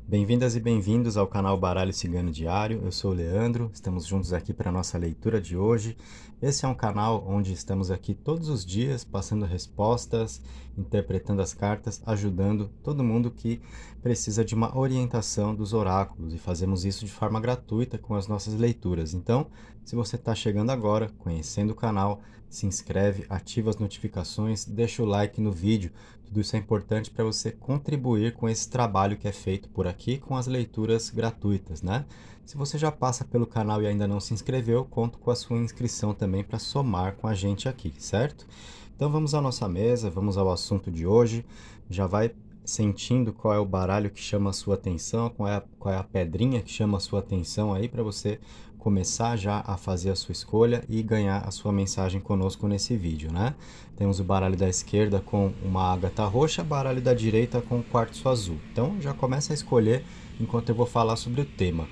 Bem-vindas e bem-vindos ao canal Baralho Cigano Diário. Eu sou o Leandro, estamos juntos aqui para a nossa leitura de hoje. Esse é um canal onde estamos aqui todos os dias, passando respostas, interpretando as cartas, ajudando todo mundo que precisa de uma orientação dos oráculos e fazemos isso de forma gratuita com as nossas leituras. Então, se você está chegando agora, conhecendo o canal, se inscreve, ativa as notificações, deixa o like no vídeo. Tudo isso é importante para você contribuir com esse trabalho que é feito por aqui com as leituras gratuitas, né? Se você já passa pelo canal e ainda não se inscreveu, conto com a sua inscrição também para somar com a gente aqui, certo? Então vamos à nossa mesa, vamos ao assunto de hoje. Já vai sentindo qual é o baralho que chama a sua atenção, qual é a pedrinha que chama a sua atenção aí para você começar já a fazer a sua escolha e ganhar a sua mensagem conosco nesse vídeo, né? Temos o baralho da esquerda com uma ágata roxa, baralho da direita com quartzo azul. Então já começa a escolher enquanto eu vou falar sobre o tema.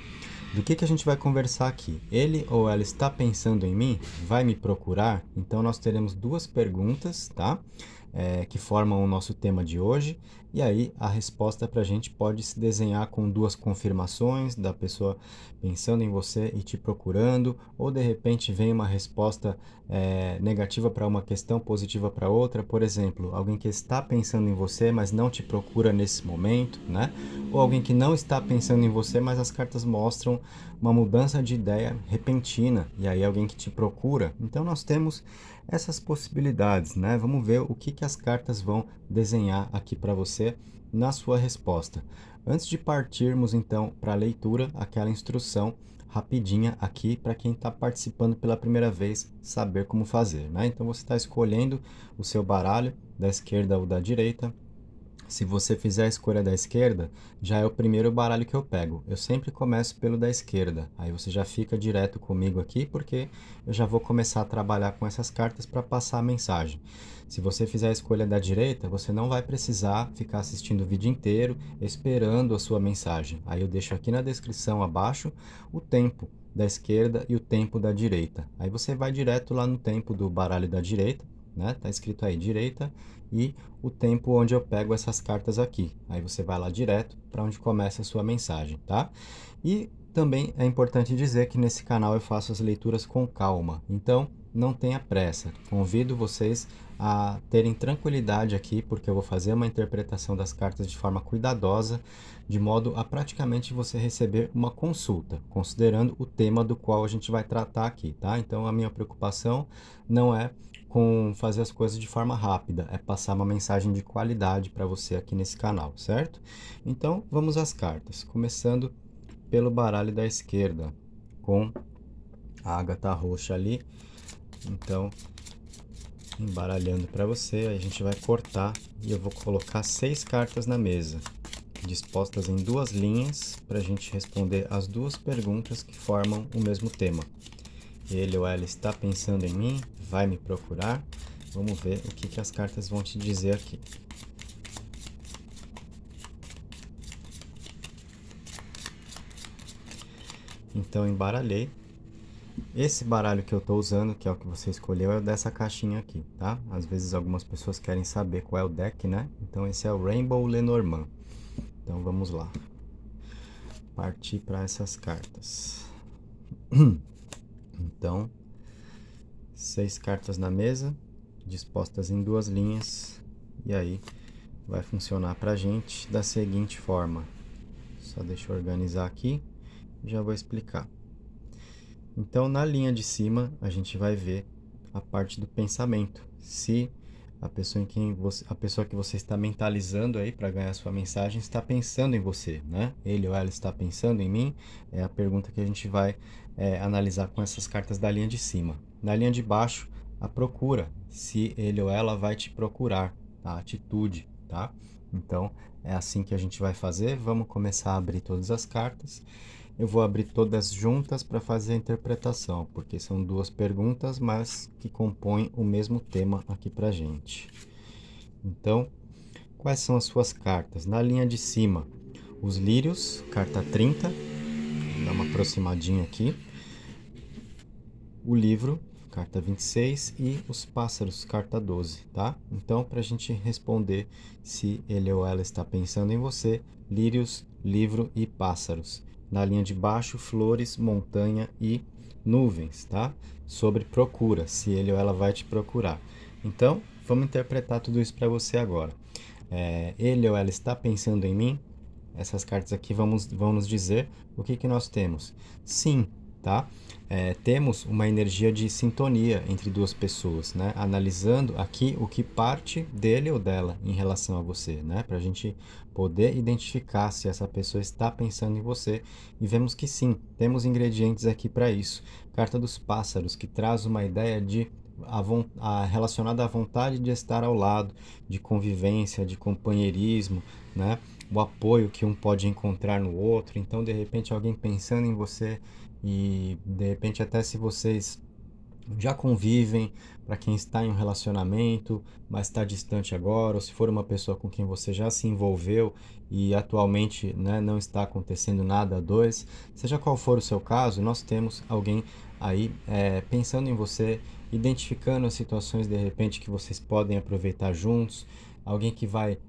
Do que a gente vai conversar aqui? Ele ou ela está pensando em mim? Vai me procurar? Então nós teremos duas perguntas, tá? Que formam o nosso tema de hoje. E aí a resposta para a gente pode se desenhar com duas confirmações da pessoa pensando em você e te procurando, ou de repente vem uma resposta negativa para uma questão, positiva para outra. Por exemplo, alguém que está pensando em você, mas não te procura nesse momento, né? Ou alguém que não está pensando em você, mas as cartas mostram uma mudança de ideia repentina, e aí alguém que te procura. Então nós temos essas possibilidades, né? Vamos ver o que as cartas vão desenhar aqui para você na sua resposta. Antes de partirmos então para a leitura, aquela instrução rapidinha aqui para quem está participando pela primeira vez saber como fazer, né? Então você está escolhendo o seu baralho da esquerda ou da direita. Se você fizer a escolha da esquerda, já é o primeiro baralho que eu pego. Eu sempre começo pelo da esquerda. Aí você já fica direto comigo aqui, porque eu já vou começar a trabalhar com essas cartas para passar a mensagem. Se você fizer a escolha da direita, você não vai precisar ficar assistindo o vídeo inteiro, esperando a sua mensagem. Aí eu deixo aqui na descrição abaixo o tempo da esquerda e o tempo da direita. Aí você vai direto lá no tempo do baralho da direita, né? Tá escrito aí direita e o tempo onde eu pego essas cartas aqui. Aí você vai lá direto para onde começa a sua mensagem, tá? E também é importante dizer que nesse canal eu faço as leituras com calma, então não tenha pressa. Convido vocês a terem tranquilidade aqui, porque eu vou fazer uma interpretação das cartas de forma cuidadosa, de modo a praticamente você receber uma consulta, considerando o tema do qual a gente vai tratar aqui, tá? Então a minha preocupação não é com fazer as coisas de forma rápida, é passar uma mensagem de qualidade para você aqui nesse canal, certo? Então, vamos às cartas, começando pelo baralho da esquerda, com a ágata roxa ali. Então, embaralhando para você, a gente vai cortar e eu vou colocar 6 cartas na mesa, dispostas em duas linhas, para a gente responder as duas perguntas que formam o mesmo tema. Ele ou ela está pensando em mim? Vai me procurar? Vamos ver o que as cartas vão te dizer aqui. Então, embaralhei. Esse baralho que eu estou usando, que é o que você escolheu, é o dessa caixinha aqui, tá? Às vezes algumas pessoas querem saber qual é o deck, né? Então, esse é o Rainbow Lenormand. Então, vamos lá. Partir para essas cartas. Então, 6 cartas na mesa, dispostas em duas linhas. E aí, vai funcionar para a gente da seguinte forma. Só deixa eu organizar aqui e já vou explicar. Então, na linha de cima, a gente vai ver a parte do pensamento. Se a pessoa a pessoa que você está mentalizando aí para ganhar sua mensagem está pensando em você, né? Ele ou ela está pensando em mim? É a pergunta que a gente vai analisar com essas cartas da linha de cima. Na linha de baixo, a procura. Se ele ou ela vai te procurar, a atitude, tá? Então, é assim que a gente vai fazer. Vamos começar a abrir todas as cartas. Eu vou abrir todas juntas para fazer a interpretação, porque são duas perguntas, mas que compõem o mesmo tema aqui para gente. Então, quais são as suas cartas? Na linha de cima, os lírios, carta 30, vou dar uma aproximadinha aqui. O livro, carta 26, e os pássaros, carta 12, tá? Então, para a gente responder se ele ou ela está pensando em você, lírios livro e pássaros. Na linha de baixo, flores, montanha e nuvens, tá? Sobre procura, se ele ou ela vai te procurar. Então, vamos interpretar tudo isso para você agora. Ele ou ela está pensando em mim? Essas cartas aqui vão nos dizer o que nós temos. Sim, tá? Temos uma energia de sintonia entre duas pessoas, né? Analisando aqui o que parte dele ou dela em relação a você, né? Para a gente poder identificar se essa pessoa está pensando em você. E vemos que sim, temos ingredientes aqui para isso. Carta dos pássaros, que traz uma ideia de relacionada à vontade de estar ao lado, de convivência, de companheirismo, né? O apoio que um pode encontrar no outro. Então, de repente, alguém pensando em você e de repente até se vocês já convivem, para quem está em um relacionamento, mas está distante agora, ou se for uma pessoa com quem você já se envolveu e atualmente, né, não está acontecendo nada a dois, seja qual for o seu caso, nós temos alguém aí pensando em você, identificando as situações de repente que vocês podem aproveitar juntos, alguém que vai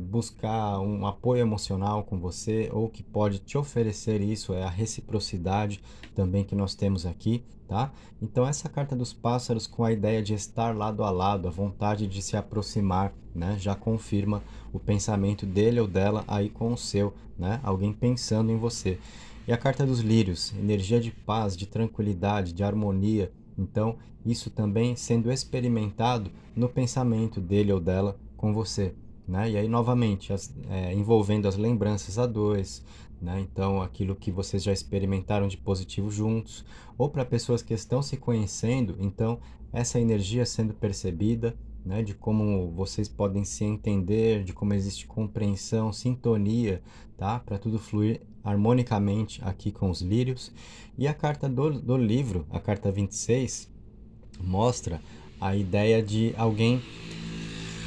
buscar um apoio emocional com você ou que pode te oferecer isso, é a reciprocidade também que nós temos aqui, tá? Então essa carta dos pássaros com a ideia de estar lado a lado, a vontade de se aproximar, né? Já confirma o pensamento dele ou dela aí com o seu, né? Alguém pensando em você. E a carta dos lírios, energia de paz, de tranquilidade, de harmonia. Então, isso também sendo experimentado no pensamento dele ou dela com você, né? E aí, novamente, envolvendo as lembranças a dois, né? Então, aquilo que vocês já experimentaram de positivo juntos, ou para pessoas que estão se conhecendo, então, essa energia sendo percebida, né? De como vocês podem se entender, de como existe compreensão, sintonia, tá? Para tudo fluir harmonicamente aqui com os lírios. E a carta do livro, a carta 26, mostra a ideia de alguém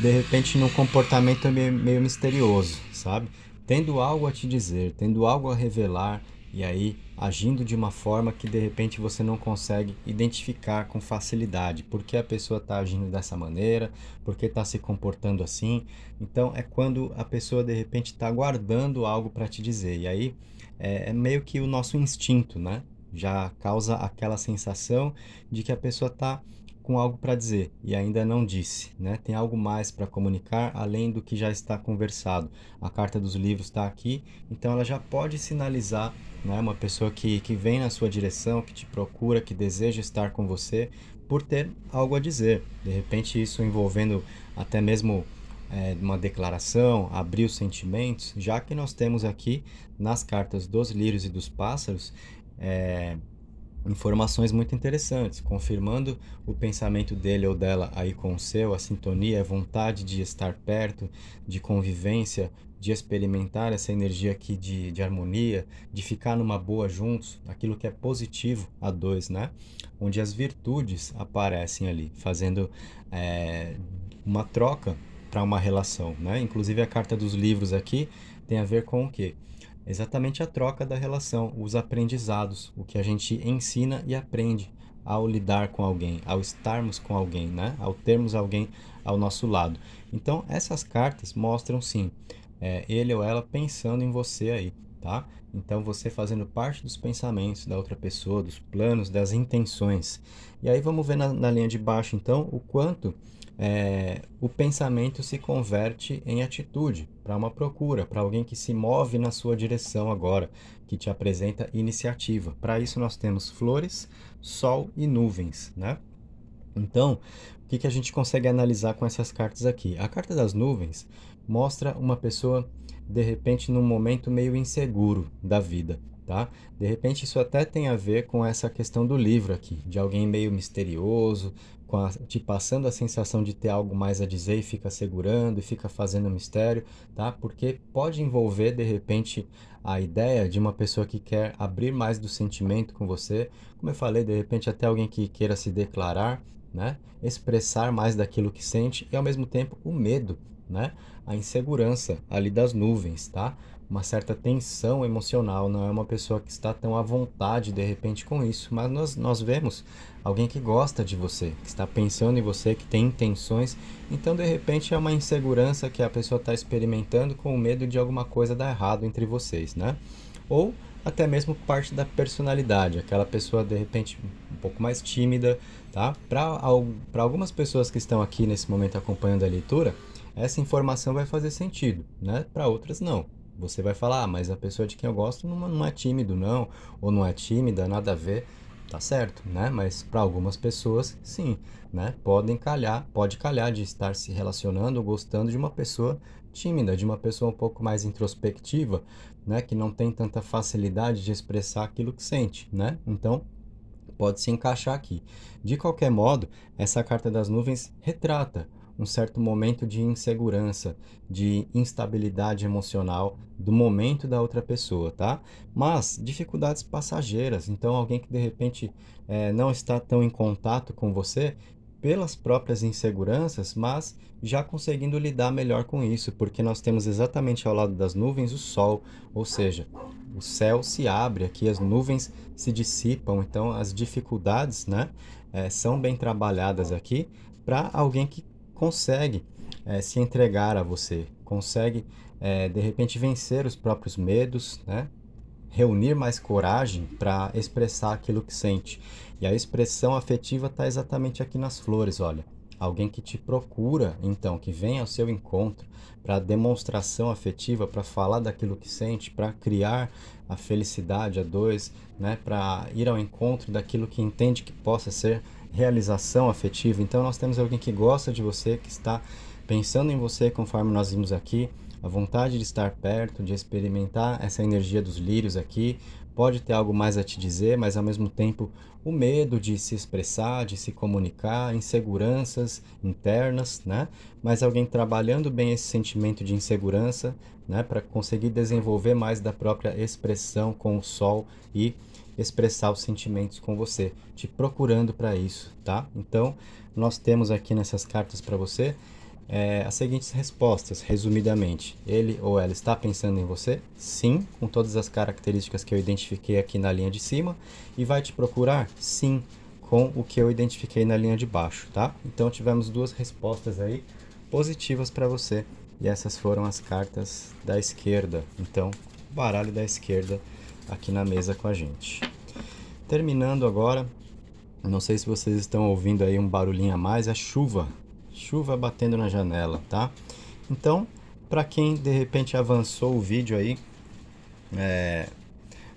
de repente num comportamento meio misterioso, sabe? Tendo algo a te dizer, tendo algo a revelar e aí agindo de uma forma que de repente você não consegue identificar com facilidade. Por que a pessoa está agindo dessa maneira? Por que está se comportando assim? Então é quando a pessoa de repente está guardando algo para te dizer. E aí é meio que o nosso instinto, né? Já causa aquela sensação de que a pessoa está com algo para dizer e ainda não disse, né? Tem algo mais para comunicar além do que já está conversado. A carta dos livros está aqui, então ela já pode sinalizar, né? Uma pessoa que vem na sua direção, que te procura, que deseja estar com você por ter algo a dizer. De repente isso envolvendo até mesmo uma declaração, abrir os sentimentos, já que nós temos aqui nas cartas dos lírios e dos pássaros informações muito interessantes, confirmando o pensamento dele ou dela aí com o seu, a sintonia, a vontade de estar perto, de convivência, de experimentar essa energia aqui de harmonia, de ficar numa boa juntos, aquilo que é positivo a dois, né? Onde as virtudes aparecem ali, fazendo uma troca para uma relação, né? Inclusive a carta dos livros aqui tem a ver com o quê? Exatamente a troca da relação, os aprendizados, o que a gente ensina e aprende ao lidar com alguém, ao estarmos com alguém, né? Ao termos alguém ao nosso lado. Então, essas cartas mostram sim, ele ou ela pensando em você aí, tá? Então, você fazendo parte dos pensamentos da outra pessoa, dos planos, das intenções. E aí vamos ver na linha de baixo, então, o quanto o pensamento se converte em atitude, para uma procura, para alguém que se move na sua direção agora, que te apresenta iniciativa. Para isso nós temos flores, sol e nuvens, né? Então, o que a gente consegue analisar com essas cartas aqui? A carta das nuvens mostra uma pessoa, de repente, num momento meio inseguro da vida, tá? De repente, isso até tem a ver com essa questão do livro aqui, de alguém meio misterioso, te passando a sensação de ter algo mais a dizer e fica segurando e fica fazendo mistério, tá? Porque pode envolver, de repente, a ideia de uma pessoa que quer abrir mais do sentimento com você, como eu falei, de repente até alguém que queira se declarar, né? Expressar mais daquilo que sente e ao mesmo tempo o medo, né? A insegurança ali das nuvens, tá? uma certa tensão emocional, não é uma pessoa que está tão à vontade de repente com isso, mas nós vemos alguém que gosta de você, que está pensando em você, que tem intenções, então de repente é uma insegurança que a pessoa está experimentando com o medo de alguma coisa dar errado entre vocês, né? Ou até mesmo parte da personalidade, aquela pessoa de repente um pouco mais tímida, tá? Para algumas pessoas que estão aqui nesse momento acompanhando a leitura, essa informação vai fazer sentido, né? Para outras não. Você vai falar, ah, mas a pessoa de quem eu gosto não é tímido não, ou não é tímida, nada a ver. Tá certo, né? Mas para algumas pessoas, sim, né? Pode calhar de estar se relacionando ou gostando de uma pessoa tímida, de uma pessoa um pouco mais introspectiva, né? Que não tem tanta facilidade de expressar aquilo que sente, né? Então, pode se encaixar aqui. De qualquer modo, essa carta das nuvens retrata um certo momento de insegurança, de instabilidade emocional do momento da outra pessoa, tá? Mas dificuldades passageiras, então alguém que de repente não está tão em contato com você pelas próprias inseguranças, mas já conseguindo lidar melhor com isso, porque nós temos exatamente ao lado das nuvens o sol, ou seja, o céu se abre aqui, as nuvens se dissipam, então as dificuldades, né, são bem trabalhadas aqui para alguém que consegue se entregar a você, consegue de repente vencer os próprios medos, né, reunir mais coragem para expressar aquilo que sente. E a expressão afetiva está exatamente aqui nas flores, olha. Alguém que te procura, então, que vem ao seu encontro para demonstração afetiva, para falar daquilo que sente, para criar a felicidade a dois, né, para ir ao encontro daquilo que entende que possa ser realização afetiva. Então nós temos alguém que gosta de você, que está pensando em você, conforme nós vimos aqui, a vontade de estar perto, de experimentar essa energia dos lírios aqui, pode ter algo mais a te dizer, mas ao mesmo tempo o medo de se expressar, de se comunicar, inseguranças internas, né? Mas alguém trabalhando bem esse sentimento de insegurança, né, para conseguir desenvolver mais da própria expressão com o sol e expressar os sentimentos com você, te procurando para isso, tá? Então, nós temos aqui nessas cartas para você as seguintes respostas, resumidamente. Ele ou ela está pensando em você? Sim, com todas as características que eu identifiquei aqui na linha de cima. E vai te procurar? Sim, com o que eu identifiquei na linha de baixo, tá? Então tivemos duas respostas aí positivas para você. E essas foram as cartas da esquerda. Então, baralho da esquerda aqui na mesa com a gente. Terminando agora, não sei se vocês estão ouvindo aí um barulhinho a mais, é chuva. Chuva batendo na janela, tá? Então, para quem de repente avançou o vídeo aí,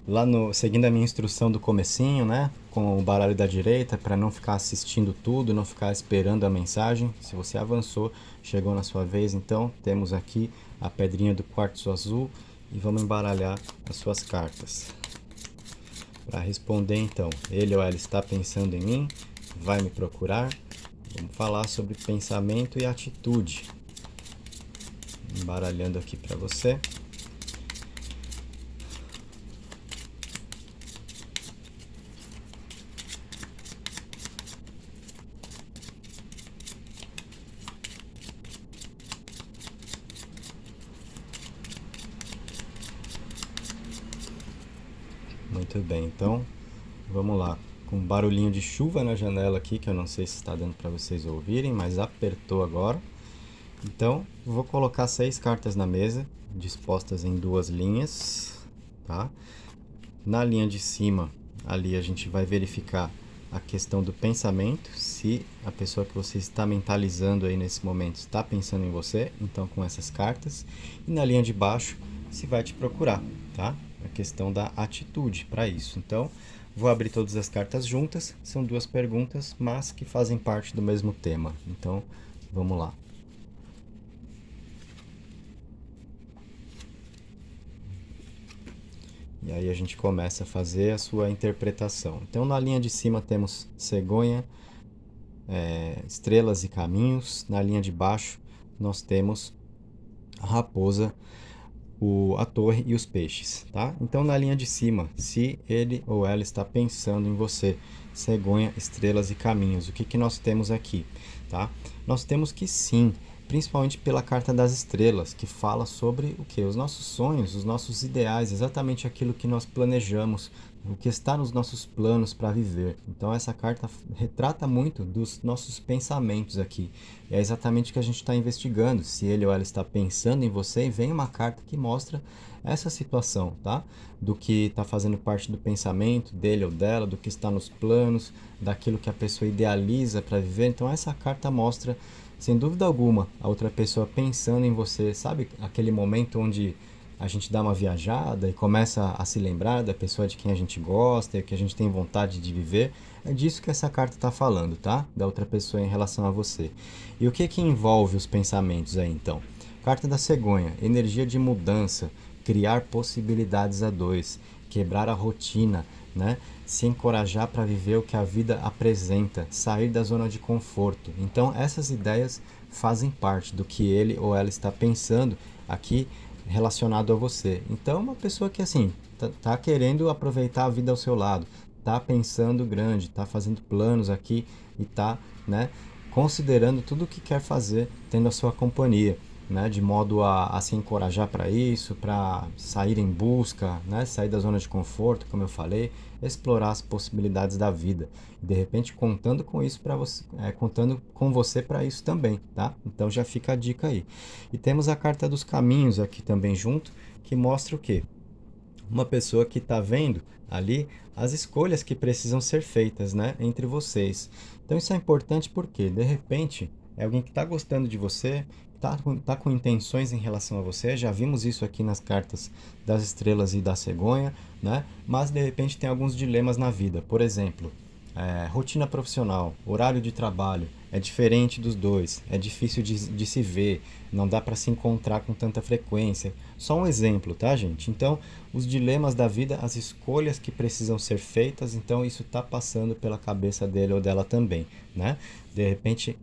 lá no seguindo a minha instrução do comecinho, né, com o baralho da direita, para não ficar assistindo tudo, não ficar esperando a mensagem. Se você avançou, chegou na sua vez, então temos aqui a pedrinha do quartzo azul e vamos embaralhar as suas cartas. Para responder então, ele ou ela está pensando em mim, vai me procurar. Vamos falar sobre pensamento e atitude. Embaralhando aqui para você. Muito bem, então vamos lá. Com um barulhinho de chuva na janela aqui, que eu não sei se está dando para vocês ouvirem, mas apertou agora. Então, vou colocar 6 cartas na mesa, dispostas em duas linhas, tá? Na linha de cima, ali a gente vai verificar a questão do pensamento, se a pessoa que você está mentalizando aí nesse momento está pensando em você, então com essas cartas. E na linha de baixo, se vai te procurar, tá? A questão da atitude para isso. Então, vou abrir todas as cartas juntas, são duas perguntas, mas que fazem parte do mesmo tema. Então, vamos lá. E aí a gente começa a fazer a sua interpretação. Então, na linha de cima temos cegonha, estrelas e caminhos. Na linha de baixo nós temos a raposa, a torre e os peixes, tá? Então, na linha de cima, se ele ou ela está pensando em você, cegonha, estrelas e caminhos, o que nós temos aqui, tá? Nós temos que sim, principalmente pela carta das estrelas, que fala sobre o que? Os nossos sonhos, os nossos ideais, exatamente aquilo que nós planejamos, o que está nos nossos planos para viver. Então essa carta retrata muito dos nossos pensamentos aqui. É exatamente o que a gente está investigando, se ele ou ela está pensando em você, e vem uma carta que mostra essa situação, tá? Do que está fazendo parte do pensamento dele ou dela, do que está nos planos, daquilo que a pessoa idealiza para viver. Então essa carta mostra, sem dúvida alguma, a outra pessoa pensando em você. Sabe aquele momento onde a gente dá uma viajada e começa a se lembrar da pessoa de quem a gente gosta e que a gente tem vontade de viver? É disso que essa carta está falando, tá? Da outra pessoa em relação a você. E o que que envolve os pensamentos aí, então? Carta da cegonha, energia de mudança, criar possibilidades a dois, quebrar a rotina, né? Se encorajar para viver o que a vida apresenta, sair da zona de conforto. Então, essas ideias fazem parte do que ele ou ela está pensando aqui relacionado a você. Então, uma pessoa que assim tá querendo aproveitar a vida ao seu lado, tá pensando grande, tá fazendo planos aqui e tá, né, considerando tudo o que quer fazer tendo a sua companhia, né, de modo a se encorajar para isso, para sair em busca, né, sair da zona de conforto, como eu falei, explorar as possibilidades da vida. De repente, contando com isso para você, contando com você para isso também, tá? Então já fica a dica aí. E temos a carta dos caminhos aqui também junto, que mostra o quê? Uma pessoa que está vendo ali as escolhas que precisam ser feitas, né, entre vocês. Então isso é importante porque, de repente, é alguém que está gostando de você, tá com intenções em relação a você. Já vimos isso aqui nas cartas das estrelas e da cegonha, né? Mas de repente tem alguns dilemas na vida. Por exemplo, rotina profissional, horário de trabalho, é diferente dos dois, é difícil de se ver, não dá para se encontrar com tanta frequência. Só um exemplo, tá, gente? Então, os dilemas da vida, as escolhas que precisam ser feitas, então isso está passando pela cabeça dele ou dela também, né? De repente,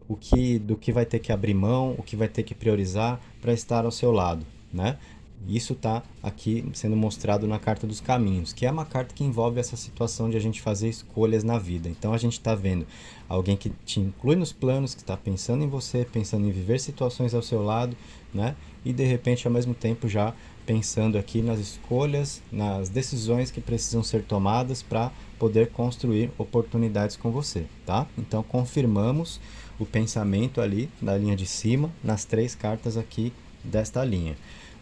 do que vai ter que abrir mão, o que vai ter que priorizar para estar ao seu lado, né? Isso está aqui sendo mostrado na carta dos caminhos, que é uma carta que envolve essa situação de a gente fazer escolhas na vida. Então a gente está vendo alguém que te inclui nos planos, que está pensando em você, pensando em viver situações ao seu lado, né? E de repente, ao mesmo tempo, já pensando aqui nas escolhas, nas decisões que precisam ser tomadas para poder construir oportunidades com você, tá? Então confirmamos o pensamento ali na linha de cima, nas 3 cartas aqui desta linha.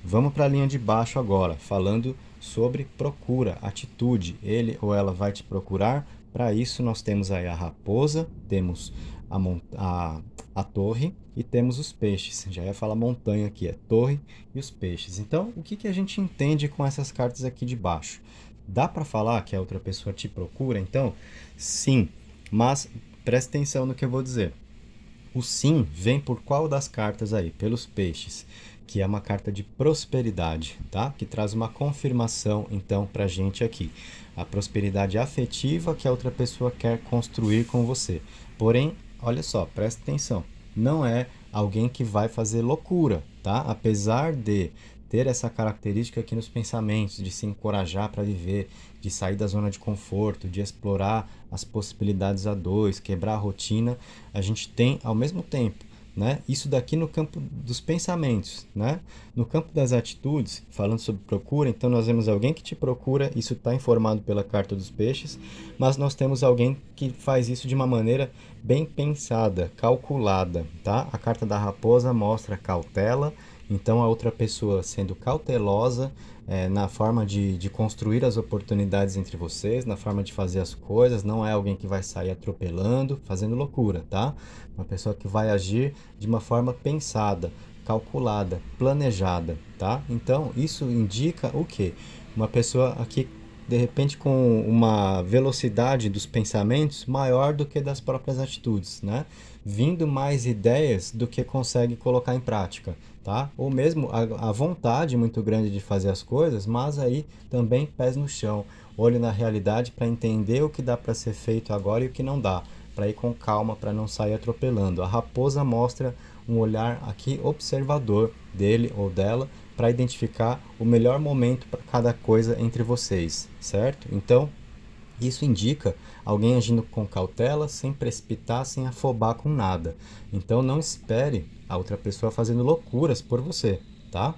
Vamos para a linha de baixo agora, falando sobre procura, atitude. Ele ou ela vai te procurar. Para isso, nós temos aí a raposa, temos a torre e temos os peixes. Já ia falar montanha aqui, é torre e os peixes. Então, o que a gente entende com essas cartas aqui de baixo? Dá para falar que a outra pessoa te procura? Então, sim, mas preste atenção no que eu vou dizer. O sim vem por qual das cartas aí? Pelos peixes, que é uma carta de prosperidade, tá? Que traz uma confirmação, então, pra gente aqui. A prosperidade afetiva que a outra pessoa quer construir com você. Porém, olha só, presta atenção. Não é alguém que vai fazer loucura, tá? Apesar de ter essa característica aqui nos pensamentos, de se encorajar para viver, de sair da zona de conforto, de explorar as possibilidades a dois, quebrar a rotina, a gente tem ao mesmo tempo, né? Isso daqui no campo dos pensamentos, né? No campo das atitudes, falando sobre procura, então nós vemos alguém que te procura, isso está informado pela carta dos peixes, mas nós temos alguém que faz isso de uma maneira bem pensada, calculada, tá? A carta da raposa mostra cautela, então a outra pessoa sendo cautelosa na forma de construir as oportunidades entre vocês, na forma de fazer as coisas, não é alguém que vai sair atropelando, fazendo loucura, tá? Uma pessoa que vai agir de uma forma pensada, calculada, planejada, tá? Então isso indica o quê? Uma pessoa aqui de repente com uma velocidade dos pensamentos maior do que das próprias atitudes, né? Vindo mais ideias do que consegue colocar em prática, tá? Ou mesmo a vontade muito grande de fazer as coisas, mas aí também pés no chão, olho na realidade para entender o que dá para ser feito agora e o que não dá, para ir com calma, para não sair atropelando. A raposa mostra um olhar aqui observador dele ou dela para identificar o melhor momento para cada coisa entre vocês, certo? Então, Isso indica alguém agindo com cautela, sem precipitar, sem afobar com nada. Então não espere a outra pessoa fazendo loucuras por você, tá?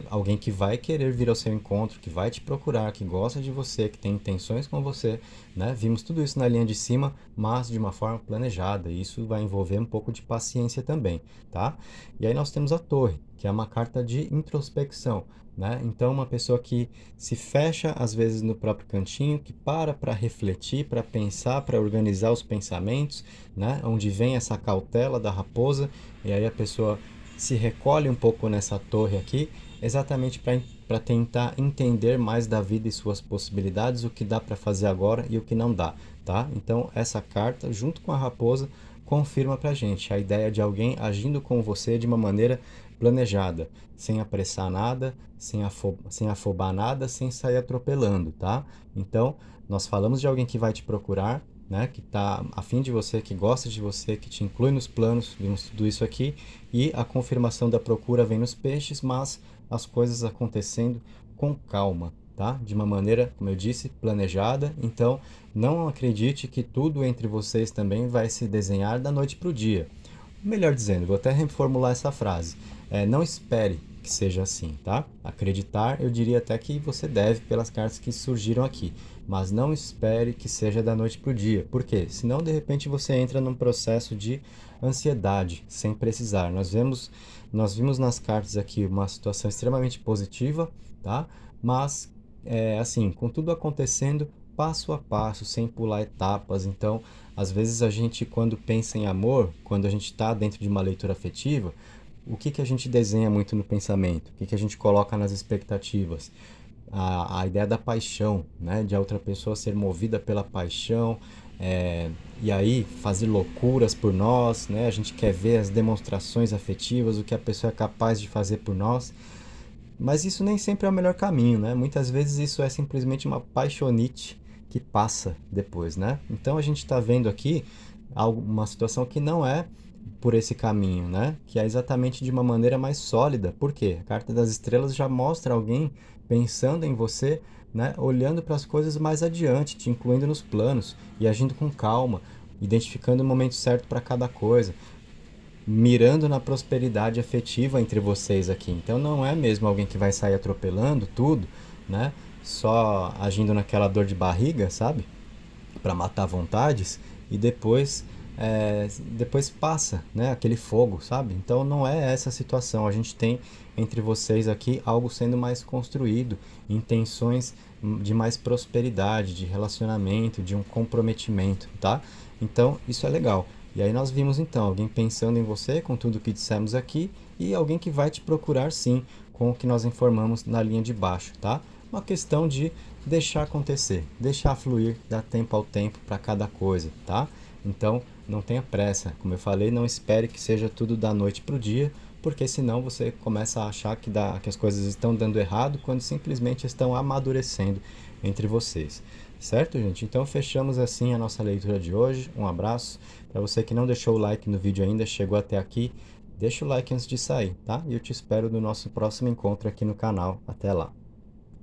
Alguém que vai querer vir ao seu encontro, que vai te procurar, que gosta de você, que tem intenções com você, né? Vimos tudo isso na linha de cima, mas de uma forma planejada. E isso vai envolver um pouco de paciência também, tá? E aí nós temos a Torre, que é uma carta de introspecção, né? Então uma pessoa que se fecha às vezes no próprio cantinho, que para refletir, para pensar, para organizar os pensamentos, né? Onde vem essa cautela da raposa, e aí a pessoa se recolhe um pouco nessa torre aqui, exatamente para tentar entender mais da vida e suas possibilidades, o que dá para fazer agora e o que não dá, tá? Então essa carta, junto com a raposa, confirma para gente a ideia de alguém agindo com você de uma maneira planejada, sem apressar nada, sem afobar nada, sem sair atropelando, tá? Então, nós falamos de alguém que vai te procurar, né, que está afim de você, que gosta de você, que te inclui nos planos, vimos tudo isso aqui, e a confirmação da procura vem nos peixes, mas as coisas acontecendo com calma, tá? De uma maneira, como eu disse, planejada. Então, não acredite que tudo entre vocês também vai se desenhar da noite para o dia. Melhor dizendo, vou até reformular essa frase. Não espere que seja assim, tá? Acreditar, eu diria até que você deve pelas cartas que surgiram aqui, mas não espere que seja da noite para o dia. Por quê? Senão, de repente, você entra num processo de ansiedade, sem precisar. Nós vimos nas cartas aqui uma situação extremamente positiva, tá? Mas, assim, com tudo acontecendo, passo a passo, sem pular etapas. Então, às vezes a gente, quando pensa em amor, quando a gente está dentro de uma leitura afetiva, o que a gente desenha muito no pensamento? O que a gente coloca nas expectativas? A ideia da paixão, né? De a outra pessoa ser movida pela paixão, e aí fazer loucuras por nós, né? A gente quer ver as demonstrações afetivas, o que a pessoa é capaz de fazer por nós. Mas isso nem sempre é o melhor caminho, né? Muitas vezes isso é simplesmente uma paixonite que passa depois, né? Então a gente está vendo aqui uma situação que não é por esse caminho, né? Que é exatamente de uma maneira mais sólida. Por quê? A carta das estrelas já mostra alguém pensando em você, né? Olhando para as coisas mais adiante, te incluindo nos planos e agindo com calma, identificando o momento certo para cada coisa, mirando na prosperidade afetiva entre vocês aqui. Então não é mesmo alguém que vai sair atropelando tudo, né? Só agindo naquela dor de barriga, sabe? Para matar vontades e depois passa, né? Aquele fogo, sabe? Então não é essa a situação. A gente tem entre vocês aqui algo sendo mais construído, intenções de mais prosperidade, de relacionamento, de um comprometimento, tá? Então isso é legal. E aí nós vimos então alguém pensando em você com tudo que dissemos aqui e alguém que vai te procurar sim com o que nós informamos na linha de baixo, tá? Uma questão de deixar acontecer, deixar fluir, dar tempo ao tempo para cada coisa, tá? Então não tenha pressa, como eu falei, não espere que seja tudo da noite para o dia, porque senão você começa a achar que as coisas estão dando errado quando simplesmente estão amadurecendo entre vocês. Certo, gente? Então fechamos assim a nossa leitura de hoje. Um abraço. Para você que não deixou o like no vídeo ainda, chegou até aqui, deixa o like antes de sair, tá? E eu te espero no nosso próximo encontro aqui no canal. Até lá!